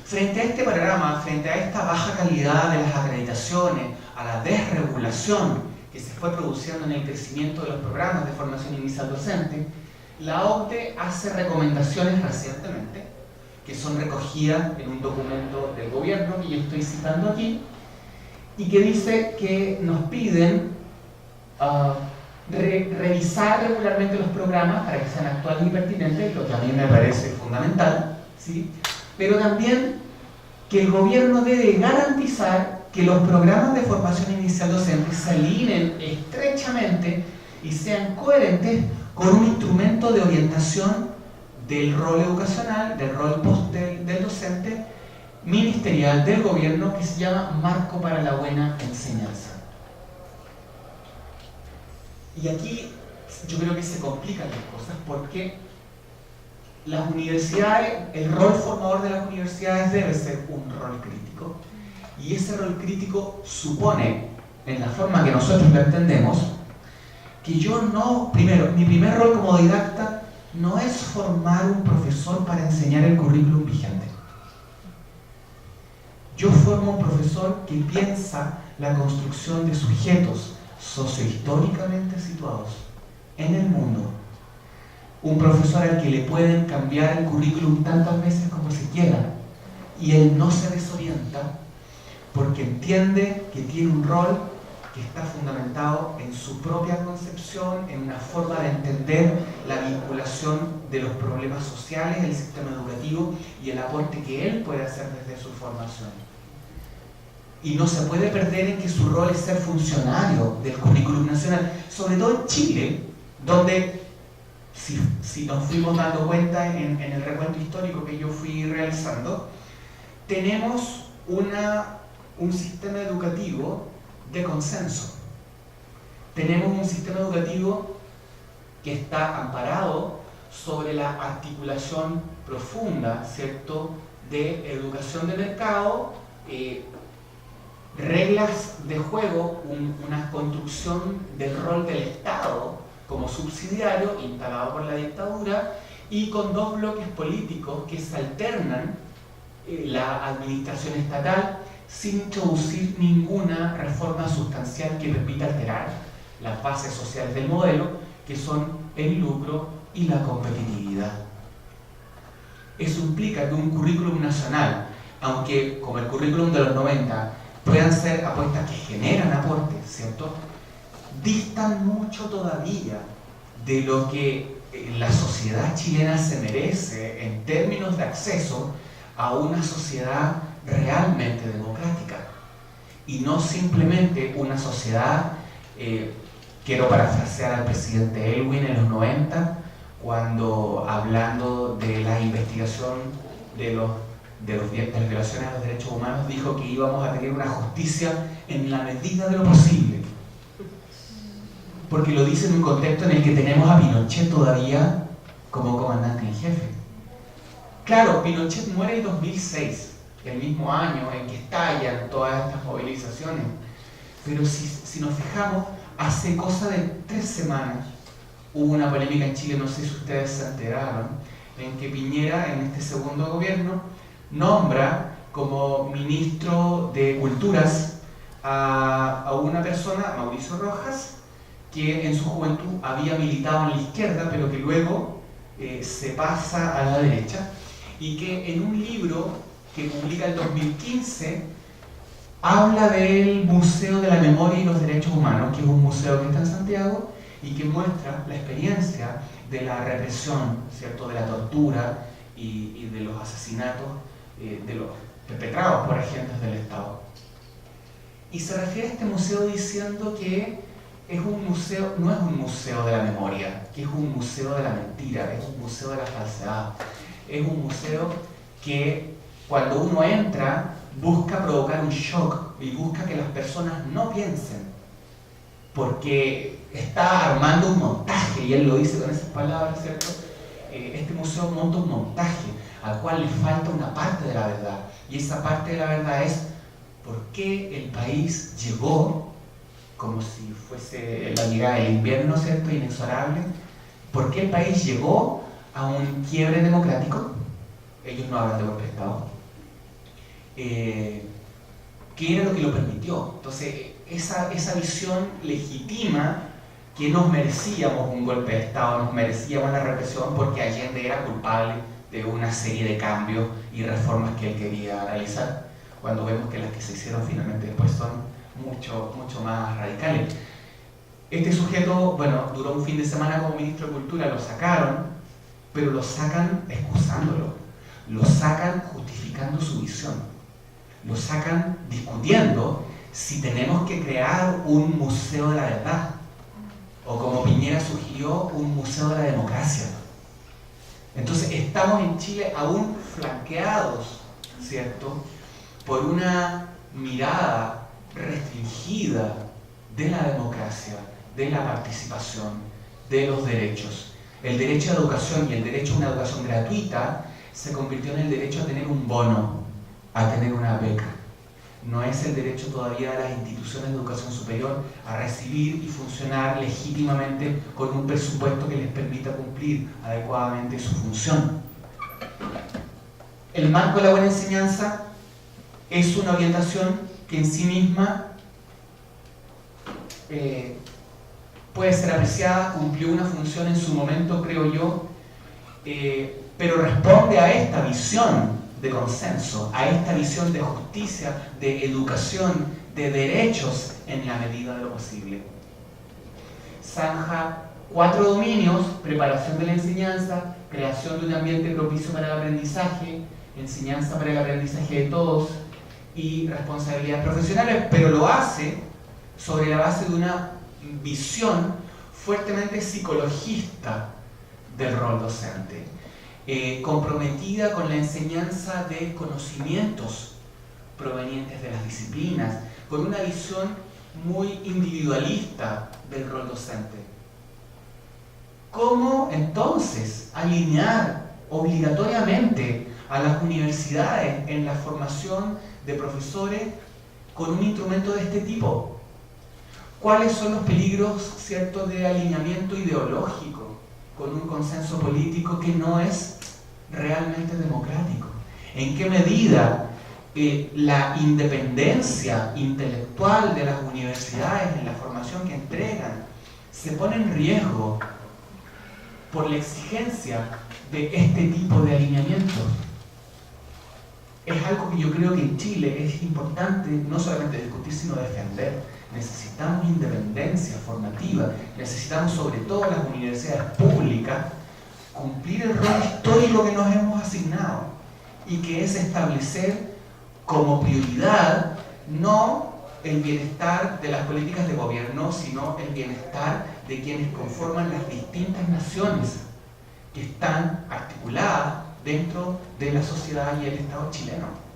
Frente a este panorama, frente a esta baja calidad de las acreditaciones, a la desregulación que se fue produciendo en el crecimiento de los programas de formación inicial docente, la OCDE hace recomendaciones recientemente, que son recogidas en un documento del gobierno que yo estoy citando aquí, y que dice que nos piden revisar regularmente los programas para que sean actuales y pertinentes, lo que a mí me parece fundamental, ¿sí? Pero también que el gobierno debe garantizar que los programas de formación inicial docente se alineen estrechamente y sean coherentes con un instrumento de orientación del rol educacional, del rol del docente ministerial del gobierno, que se llama Marco para la Buena Enseñanza. Y aquí yo creo que se complican las cosas porque las universidades, el rol formador de las universidades debe ser un rol crítico, y ese rol crítico supone, en la forma que nosotros lo entendemos, que yo no, primero, mi primer rol como didacta no es formar un profesor para enseñar el currículum vigente. Yo formo un profesor que piensa la construcción de sujetos sociohistóricamente situados en el mundo. Un profesor al que le pueden cambiar el currículum tantas veces como se quiera, y él no se desorienta porque entiende que tiene un rol que está fundamentado en su propia concepción, en una forma de entender la vinculación de los problemas sociales del sistema educativo y el aporte que él puede hacer desde su formación. Y no se puede perder en que su rol es ser funcionario del currículum nacional, sobre todo en Chile, donde, si nos fuimos dando cuenta en el recuento histórico que yo fui realizando, tenemos un sistema educativo de consenso. Tenemos un sistema educativo que está amparado sobre la articulación profunda, ¿cierto?, de educación de mercado, reglas de juego, una construcción del rol del Estado como subsidiario instalado por la dictadura, y con dos bloques políticos que se alternan, la administración estatal, sin introducir ninguna reforma sustancial que permita alterar las bases sociales del modelo, que son el lucro y la competitividad. Eso implica que un currículum nacional, aunque como el currículum de los 90 puedan ser apuestas que generan aportes, ¿cierto?, distan mucho todavía de lo que la sociedad chilena se merece en términos de acceso a una sociedad realmente democrática, y no simplemente una sociedad, quiero parafrasear al presidente Elwin en los 90, cuando hablando de la investigación de las violaciones a los derechos humanos, dijo que íbamos a tener una justicia en la medida de lo posible, porque lo dice en un contexto en el que tenemos a Pinochet todavía como comandante en jefe. Claro, Pinochet muere en 2006, el mismo año en que estallan todas estas movilizaciones, pero si nos fijamos, hace cosa de 3 semanas hubo una polémica en Chile, no sé si ustedes se enteraron, en que Piñera, en este segundo gobierno, nombra como ministro de Culturas a una persona, Mauricio Rojas, que en su juventud había militado en la izquierda, pero que luego se pasa a la derecha, y que en un libro que publica en 2015 habla del Museo de la Memoria y los Derechos Humanos, que es un museo que está en Santiago y que muestra la experiencia de la represión, ¿cierto?, de la tortura y de los asesinatos de los perpetrados por agentes del Estado. Y se refiere a este museo diciendo que es un museo, no es un museo de la memoria, que es un museo de la mentira, es un museo de la falsedad, es un museo que cuando uno entra busca provocar un shock y busca que las personas no piensen, porque está armando un montaje, y él lo dice con esas palabras, ¿cierto? Este museo monta un montaje al cual le falta una parte de la verdad, y esa parte de la verdad es por qué el país llegó, como si fuese la llegada del invierno, ¿cierto?, inexorable, por qué el país llegó a un quiebre democrático. Ellos no hablan de golpe de Estado, ¿qué era lo que lo permitió? Entonces, esa visión legitima que nos merecíamos un golpe de Estado, nos merecíamos la represión porque Allende era culpable de una serie de cambios y reformas que él quería realizar, cuando vemos que las que se hicieron finalmente después son mucho más radicales. Este sujeto, bueno, duró un fin de semana como ministro de Cultura, lo sacaron, pero lo sacan excusándolo, lo sacan justificando su visión, lo sacan discutiendo si tenemos que crear un museo de la verdad, o como Piñera sugirió, un museo de la democracia. Entonces estamos en Chile aún flanqueados, ¿cierto?, por una mirada restringida de la democracia, de la participación, de los derechos. El derecho a la educación y el derecho a una educación gratuita se convirtió en el derecho a tener un bono, a tener una beca. No es el derecho todavía de las instituciones de educación superior a recibir y funcionar legítimamente con un presupuesto que les permita cumplir adecuadamente su función. El marco de la buena enseñanza es una orientación que en sí misma puede ser apreciada, cumplió una función en su momento, creo yo, pero responde a esta visión de consenso, a esta visión de justicia, de educación, de derechos en la medida de lo posible. Zanja 4 dominios: preparación de la enseñanza, creación de un ambiente propicio para el aprendizaje, enseñanza para el aprendizaje de todos y responsabilidades profesionales, pero lo hace sobre la base de una visión fuertemente psicologista del rol docente, comprometida con la enseñanza de conocimientos provenientes de las disciplinas, con una visión muy individualista del rol docente. ¿Cómo entonces alinear obligatoriamente a las universidades en la formación de profesores con un instrumento de este tipo? ¿Cuáles son los peligros, cierto, de alineamiento ideológico con un consenso político que no es realmente democrático? ¿En qué medida la independencia intelectual de las universidades en la formación que entregan se pone en riesgo por la exigencia de este tipo de alineamientos? Es algo que yo creo que en Chile es importante no solamente discutir, sino defender. Necesitamos independencia formativa, necesitamos sobre todo las universidades públicas cumplir el rol histórico que nos hemos asignado, y que es establecer como prioridad no el bienestar de las políticas de gobierno, sino el bienestar de quienes conforman las distintas naciones que están articuladas dentro de la sociedad y el Estado chileno.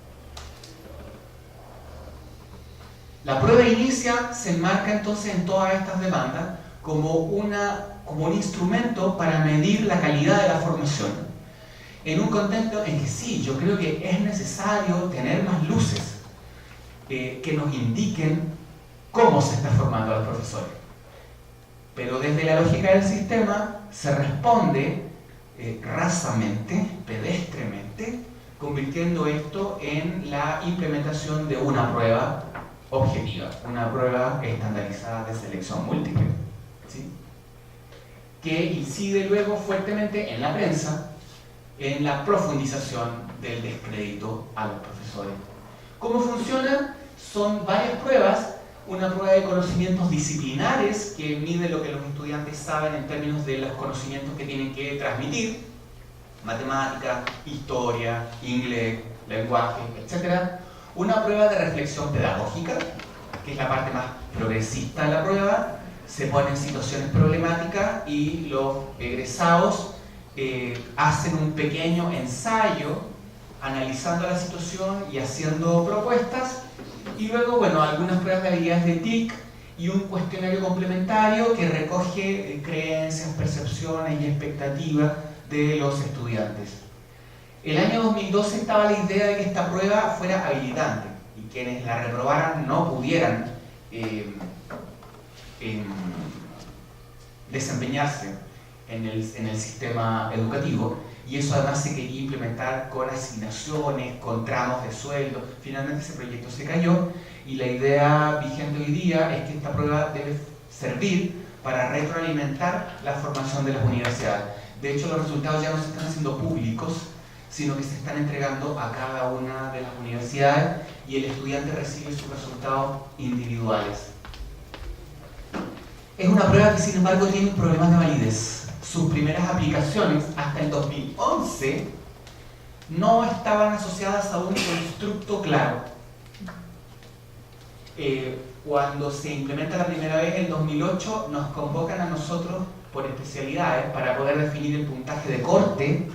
La prueba inicia se enmarca entonces en todas estas demandas como un instrumento para medir la calidad de la formación, en un contexto en que sí, yo creo que es necesario tener más luces que nos indiquen cómo se está formando a los profesores. Pero desde la lógica del sistema se responde rasamente, pedestremente, convirtiendo esto en la implementación de una prueba objetiva, una prueba estandarizada de selección múltiple, ¿sí?, que incide luego fuertemente en la prensa, en la profundización del descrédito a los profesores. ¿Cómo funciona? Son varias pruebas. Una prueba de conocimientos disciplinares que mide lo que los estudiantes saben en términos de los conocimientos que tienen que transmitir: matemática, historia, inglés, lenguaje, etc. Una prueba de reflexión pedagógica, que es la parte más progresista de la prueba. Se ponen situaciones problemáticas y los egresados hacen un pequeño ensayo analizando la situación y haciendo propuestas. Y luego, bueno, algunas pruebas de habilidades de TIC y un cuestionario complementario que recoge creencias, percepciones y expectativas de los estudiantes. El año 2012 estaba la idea de que esta prueba fuera habilitante y quienes la reprobaran no pudieran desempeñarse en el sistema educativo, y eso además se quería implementar con asignaciones, con tramos de sueldo. Finalmente ese proyecto se cayó y la idea vigente hoy día es que esta prueba debe servir para retroalimentar la formación de las universidades. De hecho, los resultados ya no se están haciendo públicos, sino que se están entregando a cada una de las universidades y el estudiante recibe sus resultados individuales. Es una prueba que, sin embargo, tiene problemas de validez. Sus primeras aplicaciones, hasta el 2011, no estaban asociadas a un constructo claro. Cuando se implementa la primera vez, en 2008, nos convocan a nosotros por especialidades para poder definir el puntaje de corte,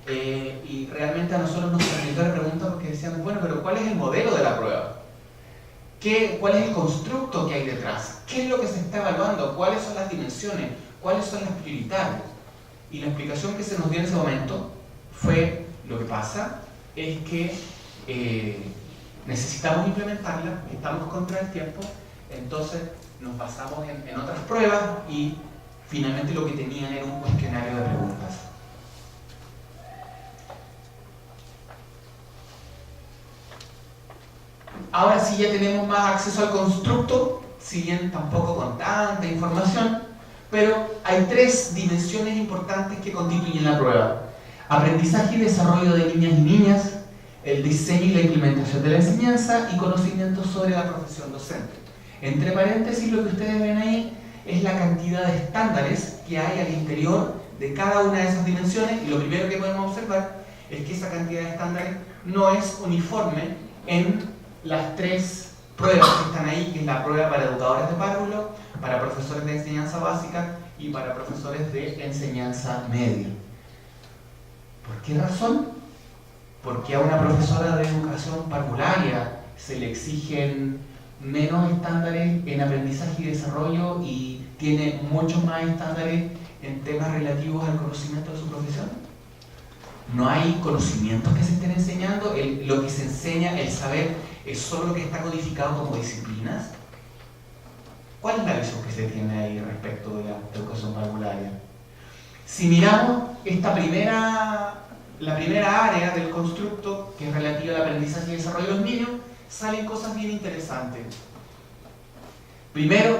y realmente a nosotros nos permitió la pregunta porque decíamos, bueno, pero ¿cuál es el modelo de la prueba? ¿Cuál es el constructo que hay detrás? ¿Qué es lo que se está evaluando? ¿Cuáles son las dimensiones? ¿Cuáles son las prioritarias? Y la explicación que se nos dio en ese momento fue, lo que pasa es que necesitamos implementarla, estamos contra el tiempo, entonces nos basamos en otras pruebas y finalmente lo que tenían era un cuestionario de preguntas. Ahora sí ya tenemos más acceso al constructo, si bien tampoco con tanta información, pero hay 3 dimensiones importantes que constituyen la prueba: aprendizaje y desarrollo de niñas y niñas, el diseño y la implementación de la enseñanza y conocimientos sobre la profesión docente. Entre paréntesis, lo que ustedes ven ahí es la cantidad de estándares que hay al interior de cada una de esas dimensiones, y lo primero que podemos observar es que esa cantidad de estándares no es uniforme en las 3 pruebas que están ahí, que es la prueba para educadores de párvulo, para profesores de enseñanza básica y para profesores de enseñanza media. ¿Por qué razón? Porque a una profesora de educación parvularia se le exigen menos estándares en aprendizaje y desarrollo y tiene muchos más estándares en temas relativos al conocimiento de su profesión. No hay conocimientos que se estén enseñando, lo que se enseña, el saber, es solo lo que está codificado como disciplinas. ¿Cuál es la visión que se tiene ahí respecto de la educación parvularia? Si miramos la primera área del constructo, que es relativa al aprendizaje y desarrollo de los niños, salen cosas bien interesantes. Primero,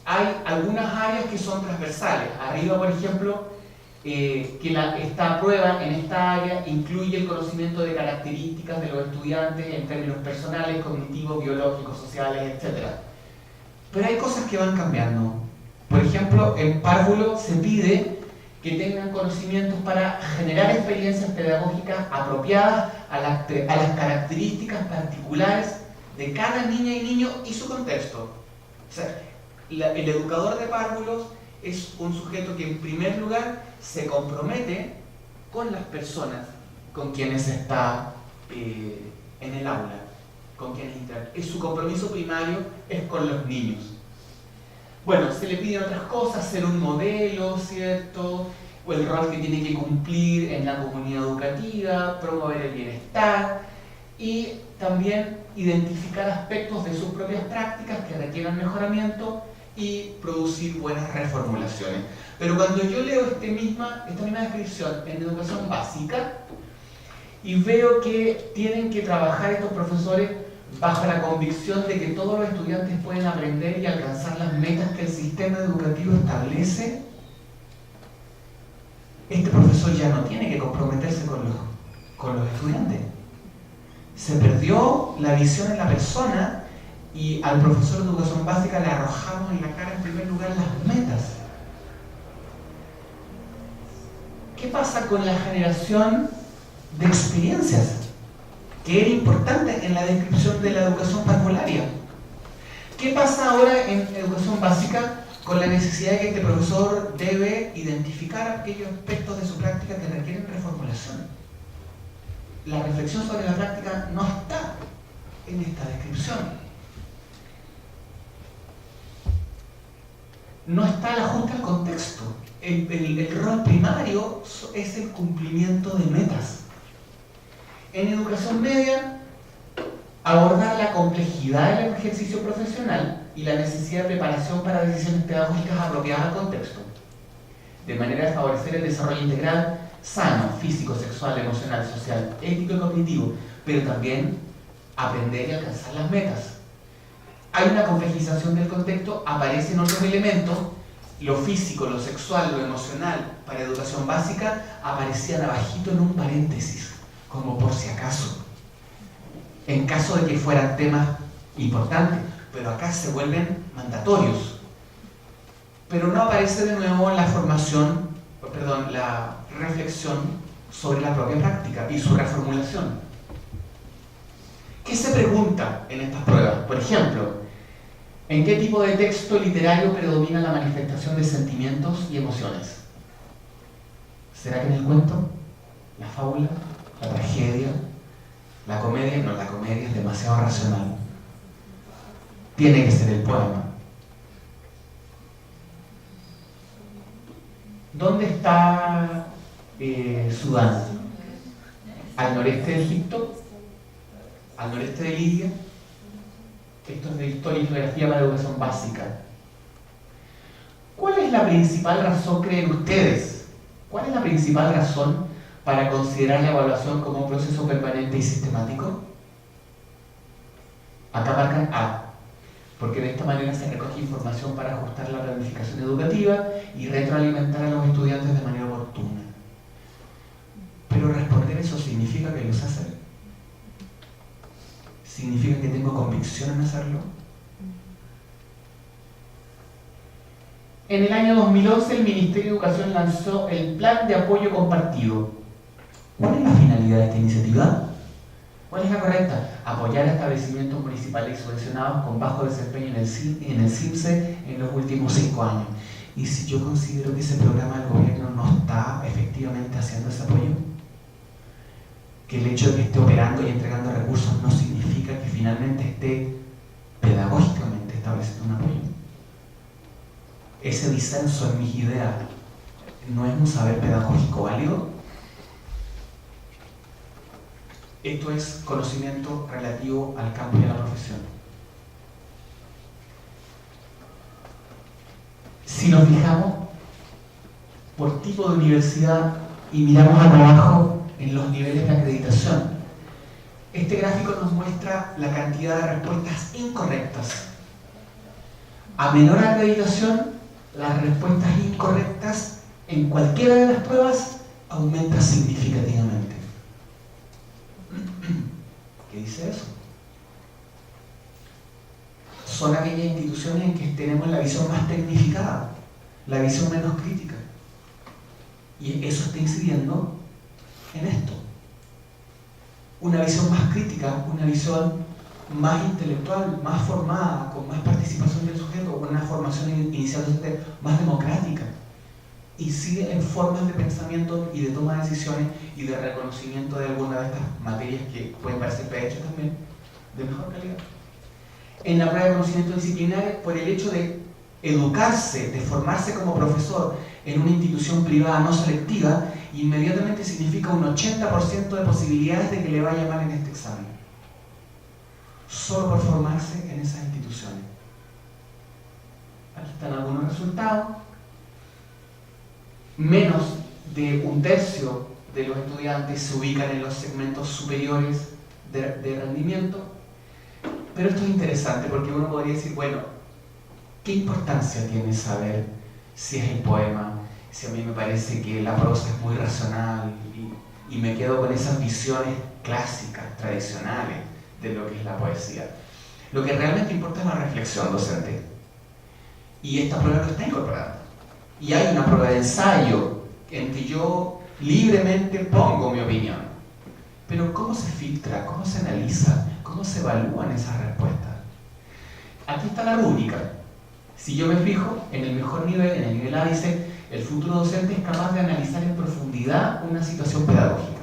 hay algunas áreas que son transversales. Arriba, por ejemplo, esta prueba en esta área incluye el conocimiento de características de los estudiantes en términos personales, cognitivos, biológicos, sociales, etc. Pero hay cosas que van cambiando. Por ejemplo, en párvulo se pide que tengan conocimientos para generar experiencias pedagógicas apropiadas a las características particulares de cada niña y niño y su contexto. O sea, el educador de párvulos es un sujeto que en primer lugar se compromete con las personas con quienes está en el aula, con quienes interactúa. Su compromiso primario es con los niños. Bueno, se le piden otras cosas, ser un modelo, ¿cierto? O el rol que tiene que cumplir en la comunidad educativa, promover el bienestar y también identificar aspectos de sus propias prácticas que requieran mejoramiento y producir buenas reformulaciones. Pero cuando yo leo esta misma descripción en educación básica y veo que tienen que trabajar estos profesores bajo la convicción de que todos los estudiantes pueden aprender y alcanzar las metas que el sistema educativo establece, este profesor ya no tiene que comprometerse con los estudiantes. Se perdió la visión en la persona y al profesor de educación básica le arrojamos en la cara en primer lugar las metas. ¿Qué pasa con la generación de experiencias? Que era importante en la descripción de la educación parvularia. ¿Qué pasa ahora en educación básica con la necesidad de que este profesor debe identificar aquellos aspectos de su práctica que requieren reformulación? La reflexión sobre la práctica no está en esta descripción. No está el ajuste al contexto. El rol primario es el cumplimiento de metas. En educación media, abordar la complejidad del ejercicio profesional y la necesidad de preparación para decisiones pedagógicas apropiadas al contexto, de manera a favorecer el desarrollo integral sano, físico, sexual, emocional, social, ético y cognitivo, pero también aprender y alcanzar las metas. Hay una complejización del contexto, aparecen otros elementos, lo físico, lo sexual, lo emocional, para educación básica, aparecían abajito en un paréntesis, como por si acaso, en caso de que fueran temas importantes, pero acá se vuelven mandatorios. Pero no aparece de nuevo la formación, perdón, la reflexión sobre la propia práctica y su reformulación. ¿Qué se pregunta en estas pruebas? Por ejemplo, ¿en qué tipo de texto literario predomina la manifestación de sentimientos y emociones? ¿Será que en el cuento? ¿La fábula? ¿La tragedia? ¿La comedia? No, la comedia es demasiado racional. Tiene que ser el poema. ¿Dónde está Sudán? ¿Al noreste de Egipto? ¿Al noreste de Libia? Esto es de historia y geografía para educación básica. ¿Cuál es la principal razón, creen ustedes? ¿Cuál es la principal razón para considerar la evaluación como un proceso permanente y sistemático? Acá marcan A, porque de esta manera se recoge información para ajustar la planificación educativa y retroalimentar a los estudiantes de manera oportuna. Pero responder eso significa que lo sé hacer. ¿Significa que tengo convicción en hacerlo? En el año 2011 el Ministerio de Educación lanzó el Plan de Apoyo Compartido. ¿Cuál es la finalidad de esta iniciativa? ¿Cuál es la correcta? Apoyar a establecimientos municipales subvencionados con bajo desempeño en el CIMSE en los últimos 5 años. ¿Y si yo considero que ese programa del gobierno no está efectivamente haciendo ese apoyo? Que el hecho de que esté operando y entregando recursos no significa que finalmente esté pedagógicamente estableciendo un apoyo. Ese disenso en mis ideas no es un saber pedagógico válido. Esto es conocimiento relativo al campo y a la profesión. Si nos fijamos por tipo de universidad y miramos abajo en los niveles de acreditación, este gráfico nos muestra la cantidad de respuestas incorrectas. A menor acreditación, las respuestas incorrectas en cualquiera de las pruebas aumentan significativamente. ¿Qué dice eso? Son aquellas instituciones en que tenemos la visión más tecnificada, la visión menos crítica. Y eso está incidiendo en esto. Una visión más crítica, una visión más intelectual, más formada, con más participación del sujeto, una formación inicial docente más democrática, incide en formas de pensamiento y de toma de decisiones y de reconocimiento de alguna de estas materias que pueden parecer PH también, de mejor calidad. En la prueba de conocimiento disciplinario, por el hecho de educarse, de formarse como profesor en una institución privada no selectiva, inmediatamente significa un 80% de posibilidades de que le vaya mal en este examen. Solo por formarse en esas instituciones. Aquí están algunos resultados. Menos de 1/3 de los estudiantes se ubican en los segmentos superiores de rendimiento. Pero esto es interesante porque uno podría decir, bueno, ¿qué importancia tiene saber si es el poema? Si a mí me parece que la prosa es muy racional y me quedo con esas visiones clásicas, tradicionales de lo que es la poesía. Lo que realmente importa es la reflexión docente. Y esta prueba lo está incorporando. Y hay una prueba de ensayo en que yo libremente pongo mi opinión. Pero ¿cómo se filtra? ¿Cómo se analiza? ¿Cómo se evalúan esas respuestas? Aquí está la rúbrica. Si yo me fijo en el mejor nivel, en el nivel A, dice, el futuro docente es capaz de analizar en profundidad una situación pedagógica.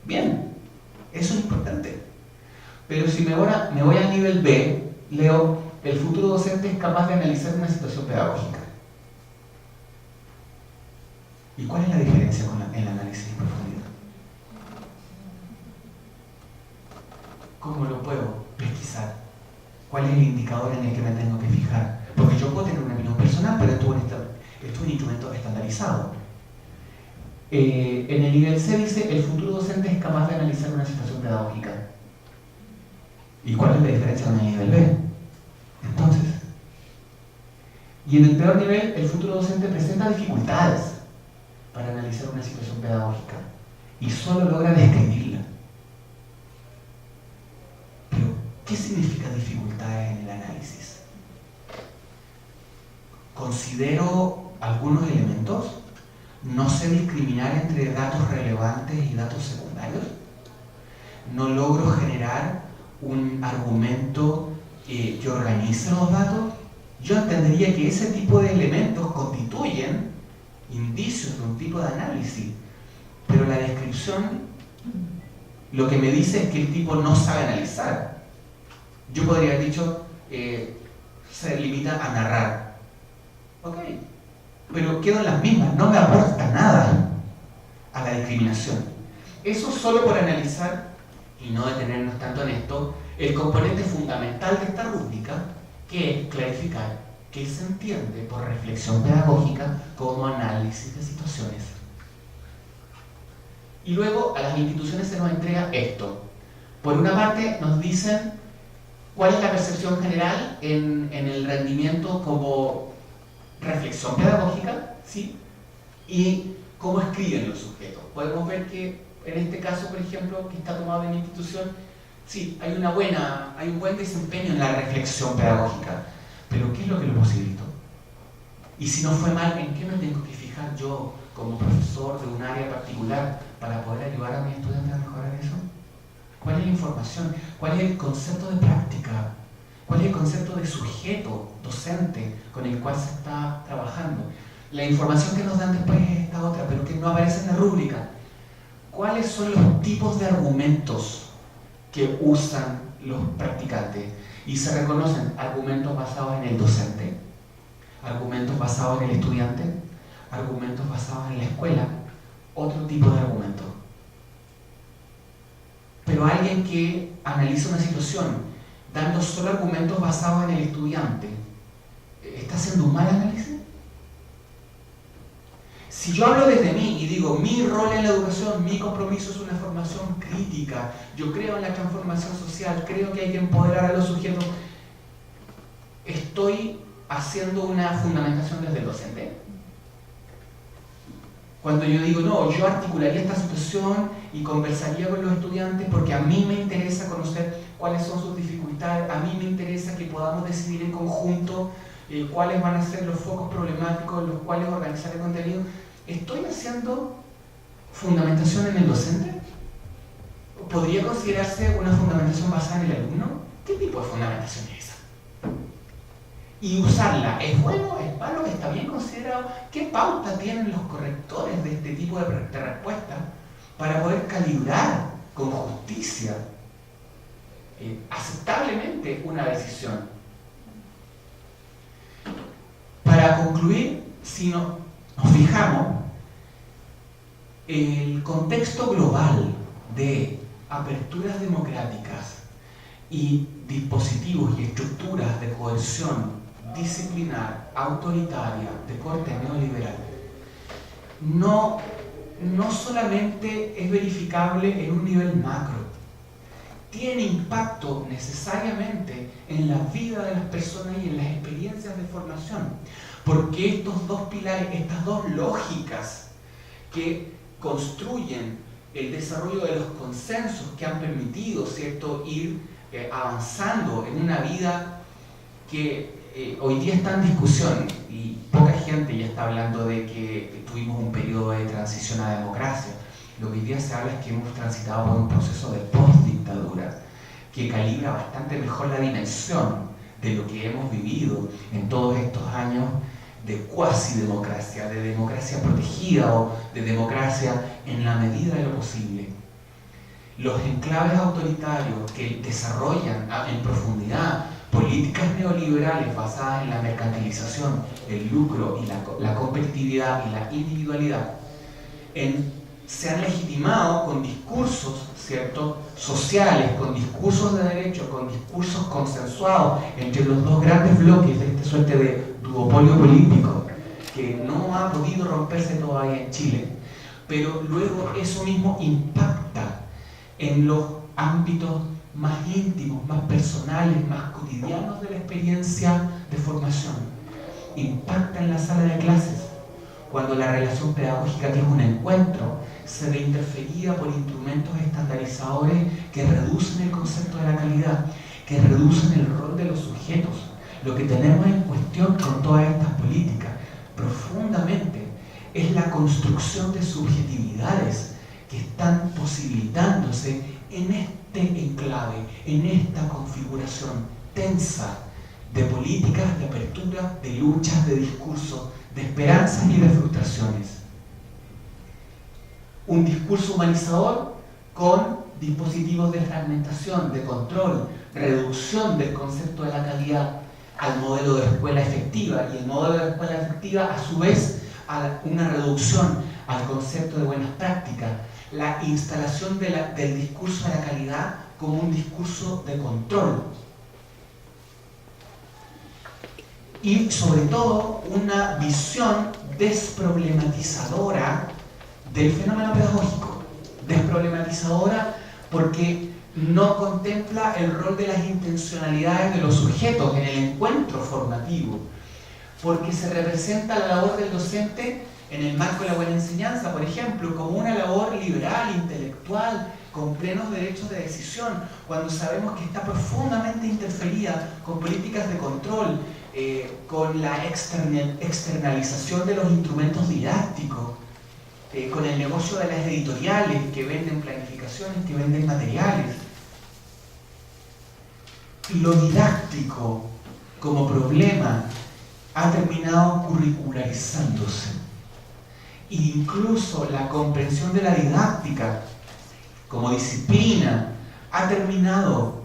Bien, eso es importante. Pero si me voy al nivel B, leo, el futuro docente es capaz de analizar una situación pedagógica. ¿Y cuál es la diferencia con el análisis en profundidad? ¿Cómo lo puedo pesquisar? ¿Cuál es el indicador en el que me tengo que fijar? Porque yo puedo tener una opinión personal, pero esto es un instrumento estandarizado. En el nivel C dice, el futuro docente es capaz de analizar una situación pedagógica. ¿Y cuál es la diferencia con el nivel B? Entonces, y en el peor nivel, el futuro docente presenta dificultades para analizar una situación pedagógica y solo logra describirla. Pero, ¿qué significa dificultades en el análisis? Considero algunos elementos, no sé discriminar entre datos relevantes y datos secundarios, no logro generar un argumento que organice los datos. Yo entendería que ese tipo de elementos constituyen indicios de un tipo de análisis, pero la descripción lo que me dice es que el tipo no sabe analizar. Yo podría haber dicho, se limita a narrar. Ok, pero quedo en las mismas, no me aporta nada a la discriminación. Eso solo por analizar y no detenernos tanto en esto, el componente fundamental de esta rúbrica, que es clarificar qué se entiende por reflexión pedagógica como análisis de situaciones. Y luego a las instituciones se nos entrega esto. Por una parte nos dicen cuál es la percepción general en el rendimiento como reflexión pedagógica, ¿sí? Y cómo escriben los sujetos. Podemos ver que en este caso, por ejemplo, que está tomado en la institución, sí, hay un buen desempeño en la reflexión pedagógica, pero ¿qué es lo que lo posibilitó? Y si no fue mal, ¿en qué me tengo que fijar yo como profesor de un área particular para poder ayudar a mis estudiantes a mejorar eso? ¿Cuál es la información? ¿Cuál es el concepto de práctica? ¿Cuál es el concepto de sujeto docente con el cual se está trabajando? La información que nos dan después es esta otra, pero que no aparece en la rúbrica. ¿Cuáles son los tipos de argumentos que usan los practicantes? Y se reconocen argumentos basados en el docente, argumentos basados en el estudiante, argumentos basados en la escuela, otro tipo de argumentos. Pero alguien que analiza una situación dando solo argumentos basados en el estudiante, ¿está haciendo un mal análisis? Si yo hablo desde mí y digo, mi rol en la educación, mi compromiso es una formación crítica, yo creo en la transformación social, creo que hay que empoderar a los sujetos, ¿estoy haciendo una fundamentación desde el docente? Cuando yo digo, no, yo articularía esta situación y conversaría con los estudiantes porque a mí me interesa conocer cuáles son sus dificultades, a mí me interesa que podamos decidir en conjunto cuáles van a ser los focos problemáticos, los cuales organizar el contenido. ¿Estoy haciendo fundamentación en el docente? ¿Podría considerarse una fundamentación basada en el alumno? ¿Qué tipo de fundamentación es esa? Y usarla, ¿es bueno? ¿Es malo? ¿Está bien considerado? ¿Qué pauta tienen los correctores de este tipo de respuesta para poder calibrar con justicia, aceptablemente, una decisión? Para concluir, si nos fijamos, el contexto global de aperturas democráticas y dispositivos y estructuras de coerción disciplinar, autoritaria, de corte neoliberal, no solamente es verificable en un nivel macro, tiene impacto necesariamente en la vida de las personas y en las experiencias de formación, porque estos dos pilares, estas dos lógicas que construyen el desarrollo de los consensos que han permitido, ¿cierto?, ir avanzando en una vida que hoy día está en discusión y poca gente ya está hablando de que tuvimos un periodo de transición a democracia. Lo que hoy día se habla es que hemos transitado por un proceso de post-dictadura que calibra bastante mejor la dimensión de lo que hemos vivido en todos estos años de cuasi-democracia, de democracia protegida o de democracia en la medida de lo posible. Los enclaves autoritarios que desarrollan en profundidad políticas neoliberales basadas en la mercantilización, el lucro y la competitividad y la individualidad, se han legitimado con discursos, ¿cierto?, sociales, con discursos de derecho, con discursos consensuados entre los dos grandes bloques de esta suerte de duopolio político que no ha podido romperse todavía en Chile, pero luego eso mismo impacta en los ámbitos más íntimos, más personales, más cotidianos de la experiencia de formación. Impacta en la sala de clases, cuando la relación pedagógica, que es un encuentro, se ve interferida por instrumentos estandarizados que reducen el concepto de la calidad, que reducen el rol de los sujetos. Lo que tenemos en cuestión con todas estas políticas, profundamente, es la construcción de subjetividades que están posibilitándose en este enclave, en esta configuración tensa de políticas de apertura, de luchas, de discursos, de esperanzas y de frustraciones. Un discurso humanizador con dispositivos de fragmentación, de control, reducción del concepto de la calidad al modelo de escuela efectiva, y el modelo de escuela efectiva a su vez a una reducción al concepto de buenas prácticas, la instalación del discurso de la calidad como un discurso de control. Y sobre todo una visión desproblematizadora del fenómeno pedagógico. Desproblematizadora porque no contempla el rol de las intencionalidades de los sujetos en el encuentro formativo, porque se representa la labor del docente en el marco de la buena enseñanza, por ejemplo, como una labor liberal, intelectual, con plenos derechos de decisión, cuando sabemos que está profundamente interferida con políticas de control, con la externalización de los instrumentos didácticos, con el negocio de las editoriales que venden planificaciones, que venden materiales. Lo didáctico como problema ha terminado curricularizándose. E incluso la comprensión de la didáctica como disciplina ha terminado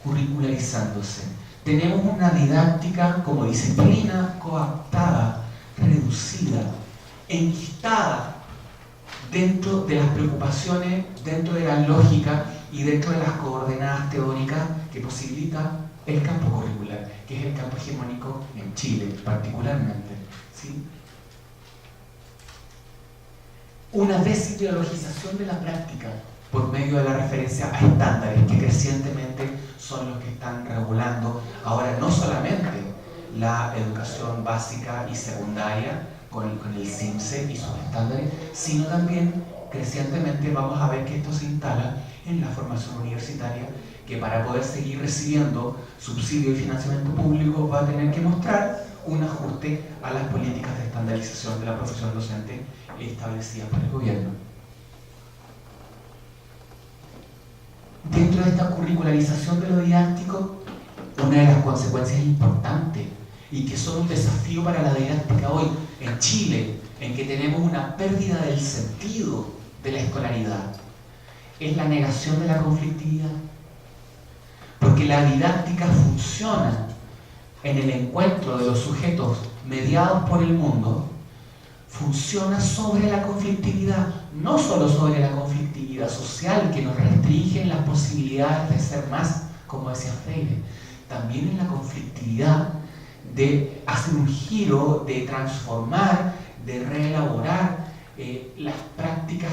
curricularizándose. Tenemos una didáctica como disciplina coaptada, reducida, enquistada dentro de las preocupaciones, dentro de la lógica y dentro de las coordenadas teóricas que posibilita el campo curricular, que es el campo hegemónico en Chile particularmente, ¿sí? Una desideologización de la práctica por medio de la referencia a estándares que crecientemente son los que están regulando ahora no solamente la educación básica y secundaria con el CIMSE y sus estándares, sino también crecientemente vamos a ver que esto se instala en la formación universitaria, que para poder seguir recibiendo subsidio y financiamiento público va a tener que mostrar un ajuste a las políticas de estandarización de la profesión docente establecidas por el gobierno. Dentro de esta curricularización de lo didáctico, una de las consecuencias importantes y que son un desafío para la didáctica hoy en Chile, en que tenemos una pérdida del sentido de la escolaridad, es la negación de la conflictividad. Porque la didáctica funciona en el encuentro de los sujetos mediados por el mundo, funciona sobre la conflictividad, no solo sobre la conflictividad social que nos restringe las posibilidades de ser más, como decía Freire, también en la conflictividad de hacer un giro, de transformar, de reelaborar las prácticas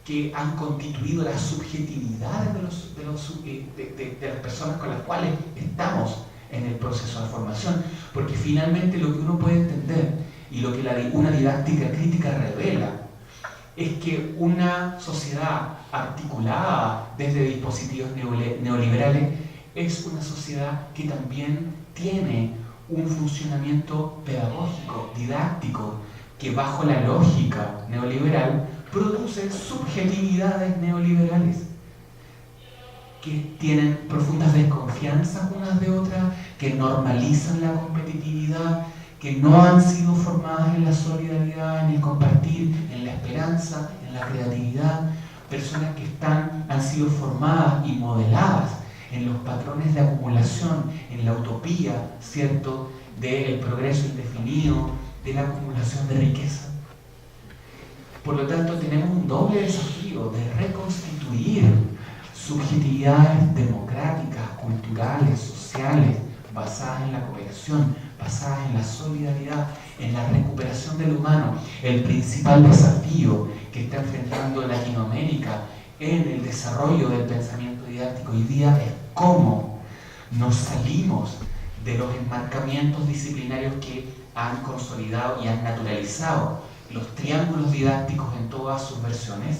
que han constituido las subjetividades de las personas con las cuales estamos en el proceso de formación. Porque finalmente lo que uno puede entender y lo que una didáctica crítica revela es que una sociedad articulada desde dispositivos neoliberales es una sociedad que también tiene un funcionamiento pedagógico, didáctico, que bajo la lógica neoliberal produce subjetividades neoliberales que tienen profundas desconfianzas unas de otras, que normalizan la competitividad, que no han sido formadas en la solidaridad, en el compartir, en la esperanza, en la creatividad, personas que han sido formadas y modeladas en los patrones de acumulación, en la utopía, ¿cierto?, del progreso indefinido, de la acumulación de riqueza. Por lo tanto, tenemos un doble desafío de reconstituir subjetividades democráticas, culturales, sociales, basadas en la cooperación, basadas en la solidaridad, en la recuperación del humano. El principal desafío que está enfrentando Latinoamérica en el desarrollo del pensamiento didáctico hoy día es cómo nos salimos de los enmarcamientos disciplinarios que han consolidado y han naturalizado los triángulos didácticos en todas sus versiones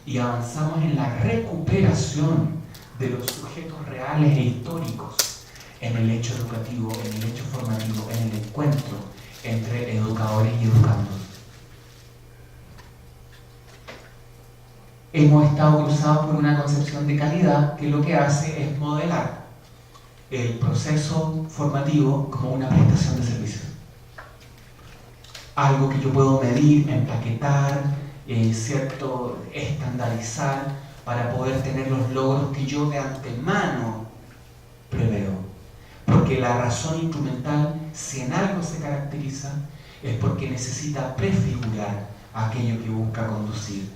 y avanzamos en la recuperación de los sujetos reales e históricos en el hecho educativo, en el hecho formativo, en el encuentro entre educadores y educandos. Hemos estado cruzados por una concepción de calidad que lo que hace es modelar el proceso formativo como una prestación de servicios. Algo que yo puedo medir, empaquetar, estandarizar para poder tener los logros que yo de antemano preveo. Porque la razón instrumental, si en algo se caracteriza, es porque necesita prefigurar aquello que busca conducir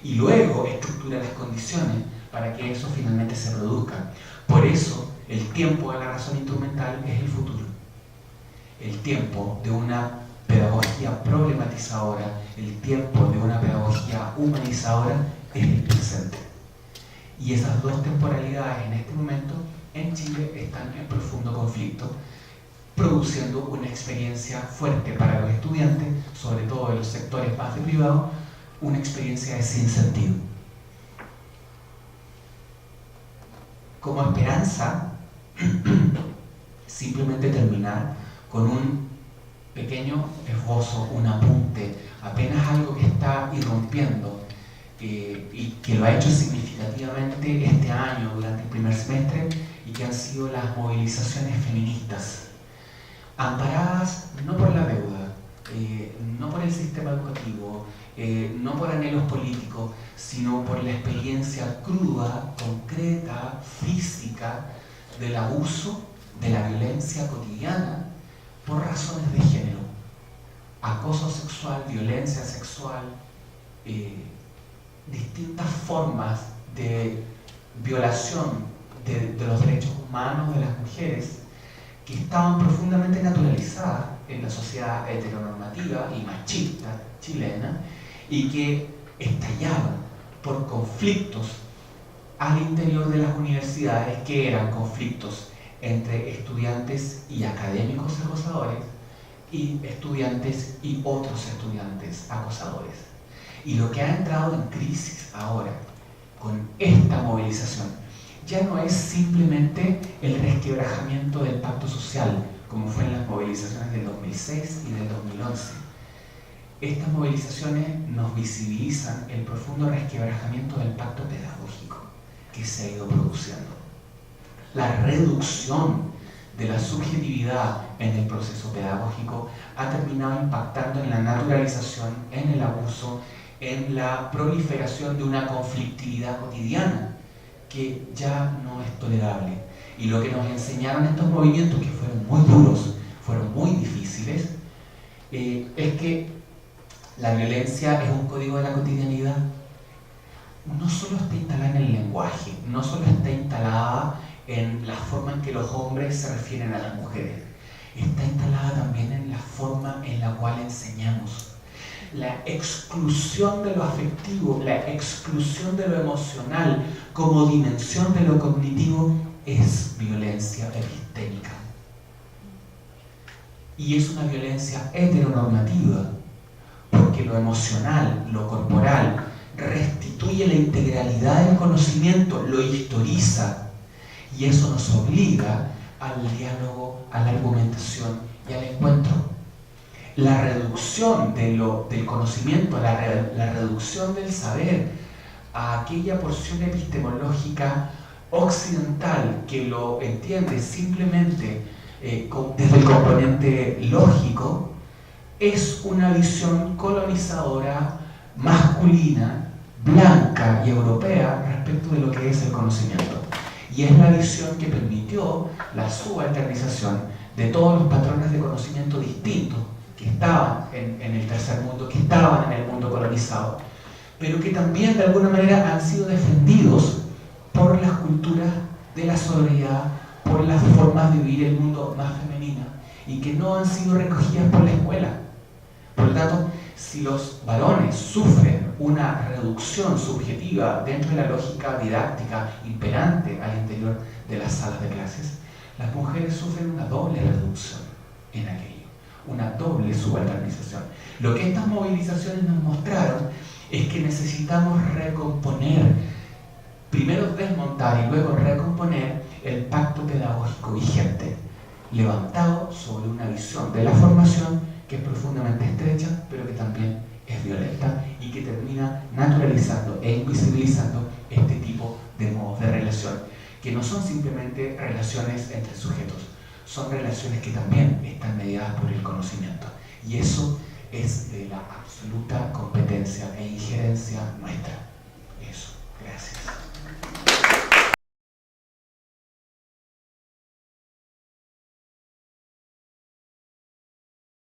y luego estructura las condiciones para que eso finalmente se produzca. Por eso, el tiempo de la razón instrumental es el futuro. El tiempo de una pedagogía problematizadora, el tiempo de una pedagogía humanizadora es el presente. Y esas dos temporalidades en este momento en Chile están en profundo conflicto, produciendo una experiencia fuerte para los estudiantes, sobre todo en los sectores más de privado, una experiencia de sinsentido. Como esperanza, simplemente terminar con un pequeño esbozo, un apunte, apenas algo que está irrumpiendo y que lo ha hecho significativamente este año durante el primer semestre y que han sido las movilizaciones feministas, amparadas no por la deuda, no por el sistema educativo, no por anhelos políticos, sino por la experiencia cruda, concreta, física del abuso, de la violencia cotidiana por razones de género, acoso sexual, violencia sexual, distintas formas de violación de los derechos humanos de las mujeres que estaban profundamente naturalizadas en la sociedad heteronormativa y machista chilena y que estallaban por conflictos al interior de las universidades que eran conflictos entre estudiantes y académicos acosadores y estudiantes y otros estudiantes acosadores. Y lo que ha entrado en crisis ahora con esta movilización ya no es simplemente el resquebrajamiento del pacto social, como fue en las movilizaciones del 2006 y del 2011. Estas movilizaciones nos visibilizan el profundo resquebrajamiento del pacto pedagógico que se ha ido produciendo. La reducción de la subjetividad en el proceso pedagógico ha terminado impactando en la naturalización, en el abuso, en la proliferación de una conflictividad cotidiana que ya no es tolerable. Y lo que nos enseñaron estos movimientos, que fueron muy duros, fueron muy difíciles, es que la violencia es un código de la cotidianidad. No solo está instalada en el lenguaje, no solo está instalada en la forma en que los hombres se refieren a las mujeres, está instalada también en la forma en la cual enseñamos. La exclusión de lo afectivo, la exclusión de lo emocional como dimensión de lo cognitivo es violencia epistémica. Y es una violencia heteronormativa, porque lo emocional, lo corporal, restituye la integralidad del conocimiento, lo historiza, y eso nos obliga al diálogo, a la argumentación y al encuentro. La reducción del conocimiento, la reducción del saber a aquella porción epistemológica occidental que lo entiende simplemente desde el componente lógico, es una visión colonizadora, masculina, blanca y europea respecto de lo que es el conocimiento. Y es la visión que permitió la subalternización de todos los patrones de conocimiento distintos que estaban en el tercer mundo, que estaban en el mundo colonizado, pero que también de alguna manera han sido defendidos por las culturas de la sororidad, por las formas de vivir el mundo más femenina, y que no han sido recogidas por la escuela. Por lo tanto, si los varones sufren una reducción subjetiva dentro de la lógica didáctica imperante al interior de las salas de clases, las mujeres sufren una doble reducción en aquello, una doble subalternización. Lo que estas movilizaciones nos mostraron es que necesitamos recomponer, primero desmontar y luego recomponer el pacto pedagógico vigente, levantado sobre una visión de la formación que es profundamente estrecha, pero que también es violenta y que termina naturalizando e invisibilizando este tipo de modos de relación, que no son simplemente relaciones entre sujetos, son relaciones que también están mediadas por el conocimiento. Y eso es de la absoluta competencia e injerencia nuestra. Eso. Gracias.